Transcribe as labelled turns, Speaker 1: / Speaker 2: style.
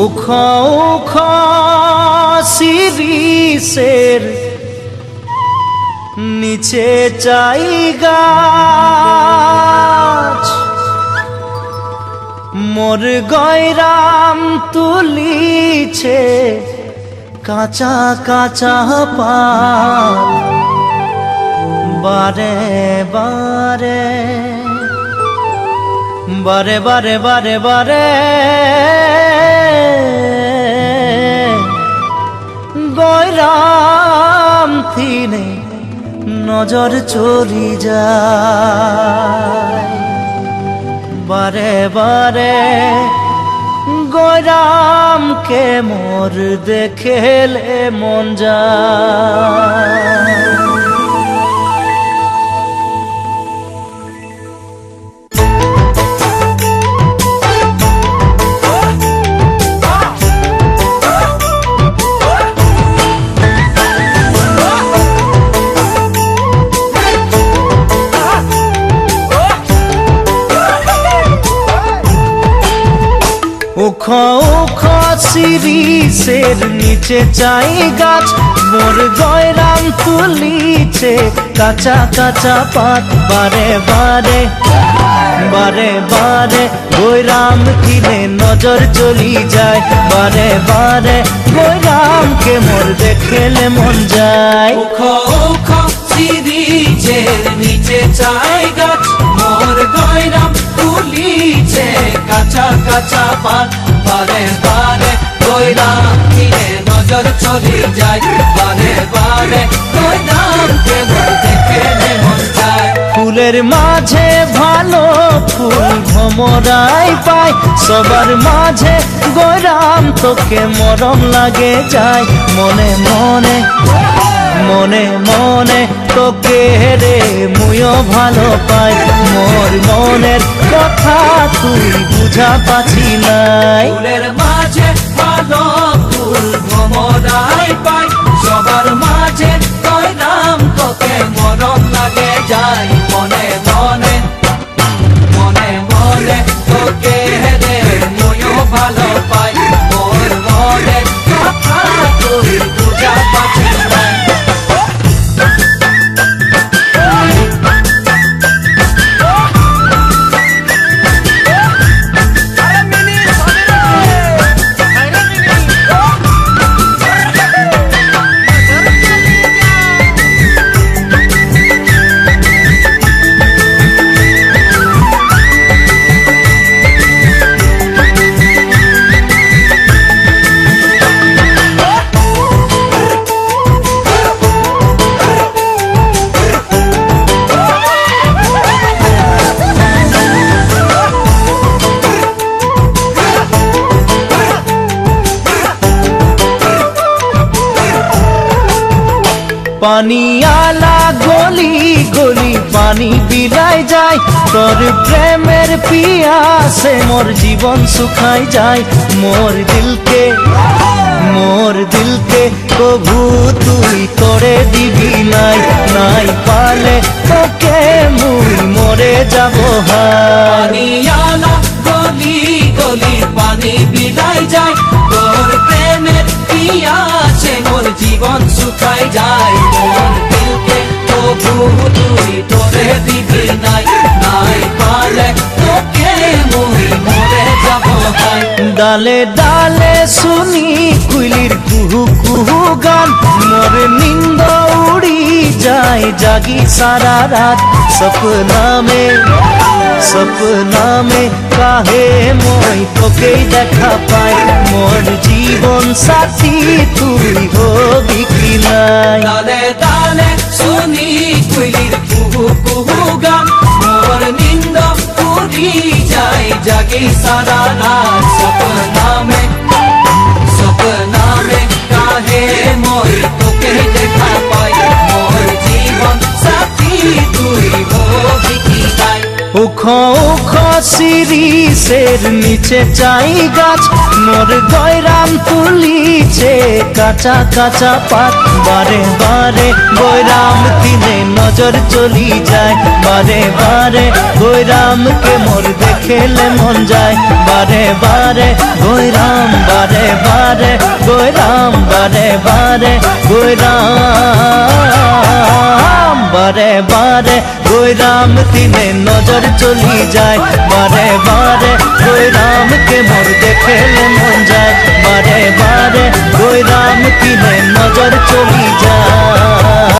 Speaker 1: উখা উখা শিরিষের নিচে চাই গাছ, মোর গয়রাম তুলিছে কাঁচা কাঁচা পাত। বারে বারে বারে বারে বারে বারে গয়রাম থিনে নজর চলি যায়। বারে বারে গয়রামকে মোর দেখেলে মন যায়। উখা উখা শিরিষের নিচে চাই গাছ, মোর গয়রাম তুলিছে কাঁচা কাঁচা পাত। বারে বারে বারে বারে গয়রাম কিনে নজর চলি যায়। বারে বারে গয়রামকে মোর দেখেলে মন যায়।
Speaker 2: উখা উখা শিরিষের নিচে চাই গাছ, মোর গয়রাম তুলিছে কাঁচা কাঁচা পাত। বারে বারে গয়রাম কিনে নজর চলি যায়। বারে বারে গয়রামকে মোর দেখেলে মন যায়।
Speaker 1: ফুলের মাঝে ভালো ফুল ভমরাই পায়, সবার মাঝে গয়রাম তোকে মরম লাগে যায়। মনে মনে মনে মনে তোকে রে মুইও ভালো পাই, মোর মনের কথা তুই বুঝা পাচ্ছি নাই।
Speaker 2: ফুলের মাঝে ভালো ফুল ভমরাই পাই, সবার মাঝে গয়রাম তোকে মরম লাগে যায়। মনে মনে মনে মনে তোকে রে মুইও ভালো পাই, মোর মনের কথা তুই বুঝা পাচ্ছি নাই।
Speaker 1: পানি আলা গলি গলি পানি বিলায় যায়, তোর প্রেমের পিয়াসে মোর জীবন শুকায় যায়। মোর দিলকে কভু তুই করে দিবি নাই, নাই পালে তোকে মুই মরে যাব হায়।
Speaker 2: পানি আলা গলি গলি পানি বিলায় যায়, তোর প্রেমের পিয়াসে মোর জীবন শুকায় যায়। মোর দিলকে তবু তুই তোরে দিবি নাই, নাই পালে তোকে মুই মরে যাব হায়।
Speaker 1: ডালে ডালে শুনি কুইলির কুহু কুহু গান, মোর নিন্দ উড়ি যায় জাগি সারা রাত। সপনা মে কাহে মই তোকেই দেখা পাই, মোর জীবন সাথী তুই হবি কি নাই।
Speaker 2: ডালে ডালে শুনি কুইলির কুহু কুহু গান, মোর নিন্দ উড়ি যায় জাগি সারা রাত। সপনা মে কাহে মই তোকে দেখা পাই, মোর জীবন সাথী তুই হবি কি নাই।
Speaker 1: উখা উখা শিরিষের নিচে চাই গাছ, মোর গয়রাম তুলিছে কাঁচা কাঁচা পাত। বারে বারে গয়রাম দিনে নজর চলি যায়, বারে বারে গয়রামকে মোর দেখেলে মন যায় বারে বারে গৈরাম বারে বারে গৈরাম বারে বারে গৈরাম বারে বারে গৈরাম দিনে নজর চলি যায় বারে বারে গৈরামকে মোর দেখেলে